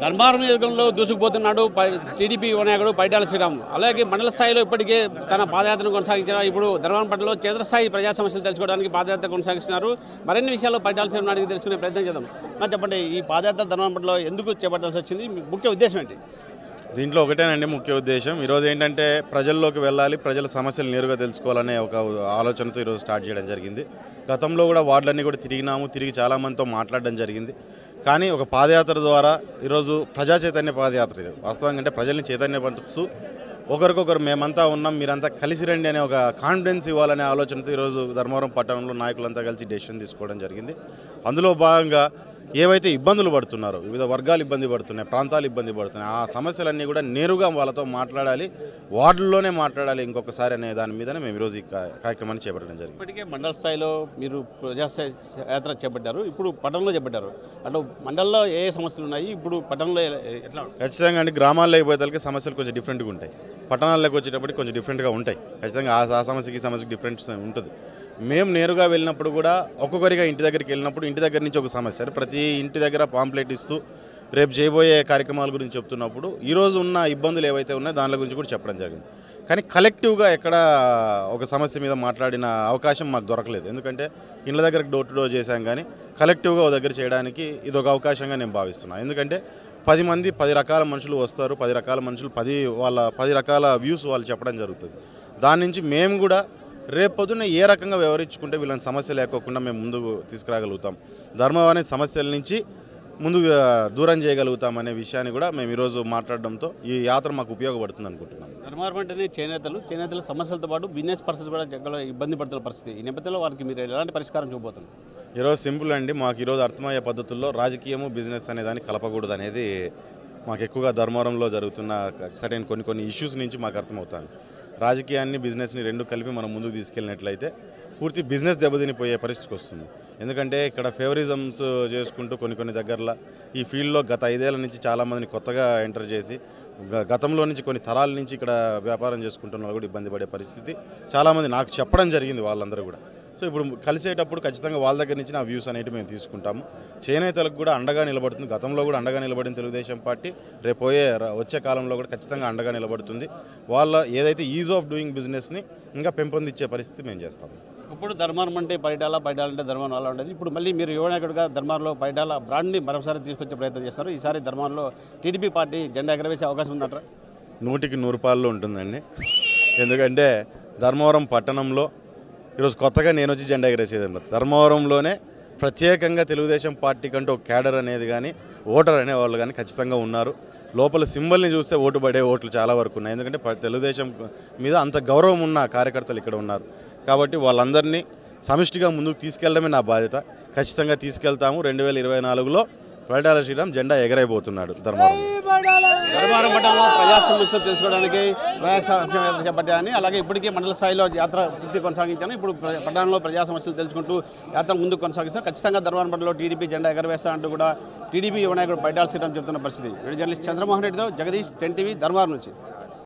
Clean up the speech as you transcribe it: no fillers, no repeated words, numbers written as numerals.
ధర్మారం నియోజకవర్గంలో దూసుకుపోతున్నాడు టీడీపీ నాయకుడు పైడాల శ్రీరామ్. అలాగే మండల స్థాయిలో ఇప్పటికే తన పాదయాత్రను కొనసాగించిన ఇప్పుడు ధర్మారం పట్టణంలో క్షేత్రస్థాయి ప్రజా సమస్యలు తెలుసుకోవడానికి పాదయాత్ర కొనసాగిస్తున్నారు. మరిన్ని విషయాలు పైడాల శ్రీరామ్ అడిగి తెలుసుకునే ప్రయత్నం చేద్దాం. చెప్పండి, ఈ పాదయాత్ర ధర్మారం పట్టణంలో ఎందుకు చేపట్టాల్సి వచ్చింది? ముఖ్య ఉద్దేశం ఏంటి? దీంట్లో ఒకటేనండి ముఖ్య ఉద్దేశం. ఈరోజు ఏంటంటే ప్రజల్లోకి వెళ్ళాలి, ప్రజల సమస్యలు నేరుగా తెలుసుకోవాలనే ఒక ఆలోచనతో ఈరోజు స్టార్ట్ చేయడం జరిగింది. గతంలో కూడా వార్డులన్నీ కూడా తిరిగి చాలామందితో మాట్లాడడం జరిగింది. కానీ ఒక పాదయాత్ర ద్వారా ఈరోజు ప్రజా చైతన్య పాదయాత్ర ఇది. వాస్తవంగా అంటే ప్రజల్ని చైతన్యపరుస్తూ ఒకరికొకరు మేమంతా ఉన్నాం, మీరంతా కలిసి రండి అనే ఒక కాన్ఫిడెన్స్ ఇవ్వాలనే ఆలోచనతో ఈరోజు ధర్మవరం పట్టణంలో నాయకులంతా కలిసి డెసిషన్ తీసుకోవడం జరిగింది. అందులో భాగంగా ఏవైతే ఇబ్బందులు పడుతున్నారో, వివిధ వర్గాలు ఇబ్బంది పడుతున్నాయి, ప్రాంతాలు ఇబ్బంది పడుతున్నాయి, ఆ సమస్యలన్నీ కూడా నేరుగా వాళ్ళతో మాట్లాడాలి, వార్డుల్లోనే మాట్లాడాలి ఇంకొకసారి అనే దాని మీదనే మేము ఈరోజు ఈ కార్యక్రమాన్ని చేపట్టడం జరిగింది. ఇప్పటికే మండల స్థాయిలో మీరు ప్రజాస్థాయి యాత్ర చేపట్టారు, ఇప్పుడు పట్టణంలో చేపట్టారు. అంటే మండలంలో ఏ సమస్యలు ఉన్నాయి, ఇప్పుడు పట్టణంలో ఎట్లా? ఖచ్చితంగా అండి, గ్రామాల్లో అయిపోయేసరికి సమస్యలు కొంచెం డిఫరెంట్గా ఉంటాయి, పట్టణాల్లోకి వచ్చేటప్పటికి కొంచెం డిఫరెంట్గా ఉంటాయి. ఖచ్చితంగా ఆ సమస్యకి డిఫరెన్స్ ఉంటుంది. మేము నేరుగా వెళ్ళినప్పుడు కూడా ఒక్కొక్కరిగా ఇంటి దగ్గరికి వెళ్ళినప్పుడు ఇంటి దగ్గర నుంచి ఒక సమస్య, ప్రతి ఇంటి దగ్గర పాంప్లెట్ ఇస్తూ రేపు చేయబోయే కార్యక్రమాల గురించి చెప్తున్నప్పుడు ఈరోజు ఉన్న ఇబ్బందులు ఏవైతే ఉన్నాయో దాని గురించి కూడా చెప్పడం జరిగింది. కానీ కలెక్టివ్గా ఎక్కడ ఒక సమస్య మీద మాట్లాడిన అవకాశం మాకు దొరకలేదు. ఎందుకంటే ఇండ్ల దగ్గరకు డోర్ టు డోర్ చేశాం, కానీ కలెక్టివ్గా ఒక దగ్గర చేయడానికి ఇది ఒక అవకాశంగా నేను భావిస్తున్నాను. ఎందుకంటే 10 మంది 10 రకాల మనుషులు వస్తారు, 10 రకాల మనుషులు 10 రకాల వ్యూస్ వాళ్ళు చెప్పడం జరుగుతుంది. దాని నుంచి మేము కూడా రేపు పొద్దున్న ఏ రకంగా వ్యవహరించుకుంటే వీళ్ళని సమస్య లేకోకుండా మేము ముందుకు తీసుకురాగలుగుతాం, ధర్మం అనే సమస్యల నుంచి ముందుకు దూరం చేయగలుగుతాం అనే విషయాన్ని కూడా మేము ఈరోజు మాట్లాడడంతో ఈ యాత్ర మాకు ఉపయోగపడుతుంది అనుకుంటున్నాం. ధర్మవరం అంటేనే చేనేతల సమస్యలతో పాటు బిజినెస్ పర్సన్స్ కూడా చాలా ఇబ్బంది పడుతున్న పరిస్థితి. ఈ నేపథ్యంలో వారికి మీరు ఎలాంటి పరిష్కారం చూపబోతున్నారు? ఈరోజు సింపుల్ అండి, మాకు ఈరోజు అర్థమయ్యే పద్ధతుల్లో రాజకీయము బిజినెస్ అనేదాన్ని కలపకూడదు అనేది మాకు ఎక్కువగా ధర్మవరంలో జరుగుతున్న సరైన కొన్ని ఇష్యూస్ నుంచి మాకు అర్థమవుతుంది. రాజకీయాన్ని బిజినెస్ని రెండు కలిపి మనం ముందుకు తీసుకెళ్ళినట్లయితే పూర్తి బిజినెస్ దెబ్బతినిపోయే పరిస్థితికి వస్తుంది. ఎందుకంటే ఇక్కడ ఫేవరిజమ్స్ చేసుకుంటూ కొన్ని దగ్గరలో ఈ ఫీల్డ్లో గత 5 ఏళ్ల నుంచి చాలామందిని కొత్తగా ఎంటర్ చేసి గతంలో నుంచి కొన్ని తరాల నుంచి ఇక్కడ వ్యాపారం చేసుకుంటున్న వాళ్ళు కూడా ఇబ్బంది పడే పరిస్థితి చాలామంది నాకు చెప్పడం జరిగింది వాళ్ళందరూ కూడా. సో ఇప్పుడు కలిసేటప్పుడు ఖచ్చితంగా వాళ్ళ దగ్గర నుంచి నా వ్యూస్ అనేవి మేము తీసుకుంటాము. చేనేతలకు కూడా అండగా నిలబడుతుంది, గతంలో కూడా అండగా నిలబడిన తెలుగుదేశం పార్టీ రేపు వచ్చే కాలంలో కూడా ఖచ్చితంగా అండగా నిలబడుతుంది. వాళ్ళ ఏదైతే ఈజ్ ఆఫ్ డూయింగ్ బిజినెస్ని ఇంకా పెంపొందించే పరిస్థితి మేము చేస్తాము. ఇప్పుడు ధర్మారం అంటే పైడాల అంటే ధర్మారం అలా ఉండేది. ఇప్పుడు మళ్ళీ మీరు యువనాయకుడిగా ధర్మారంలో పైడాల బ్రాండ్ని మరోసారి తీసుకొచ్చే ప్రయత్నం చేస్తారు. ఈసారి ధర్మారంలో టీడీపీ పార్టీ జెండా ఎగరవేసే అవకాశం ఉందంటారా? 100కి 100 రూపాయలు ఉంటుందండి. ఎందుకంటే ధర్మవరం పట్టణంలో ఈరోజు కొత్తగా నేను వచ్చి జెండా ఎగరేసేది ధర్మవరంలోనే ప్రత్యేకంగా తెలుగుదేశం పార్టీ కంటూ ఒక క్యాడర్ అనేది కానీ ఓటర్ అనేవాళ్ళు కానీ ఖచ్చితంగా ఉన్నారు. లోపల సింబల్ని చూస్తే ఓటు పడే ఓట్లు చాలా వరకు ఉన్నాయి. ఎందుకంటే తెలుగుదేశం మీద అంత గౌరవం ఉన్న కార్యకర్తలు ఇక్కడ ఉన్నారు. కాబట్టి వాళ్ళందరినీ సమిష్టిగా ముందుకు తీసుకెళ్లడమే నా బాధ్యత. ఖచ్చితంగా తీసుకెళ్తాము. 2024లో పైడాల శ్రీరామ్ జెండా ఎగరైపోతున్నాడు ధర్మవరం పట్టణంలో ప్రజా సమస్యలు తెలుసుకోవడానికి ప్రజాస్వామ్య యాత్ర చేపట్టాలని, అలాగే ఇప్పటికే మండల స్థాయిలో యాత్ర పూర్తి కొనసాగించాను. ఇప్పుడు పట్టణంలో ప్రజా సమస్యలు తెలుసుకుంటూ యాత్ర ముందుకు కొనసాగిస్తారు. ఖచ్చితంగా ధర్మవరం పట్టణంలో టీడీపీ జెండా ఎగరవేస్తా అంటూ కూడా టీడీపీ యువనాయకుడు పైడాల శ్రీరామ్ చెబుతున్న పరిస్థితి. జర్నలిస్ట్ చంద్రమోహన్ రెడ్డితో జగదీష్, 10 టీవీ, ధర్మవరం నుంచి.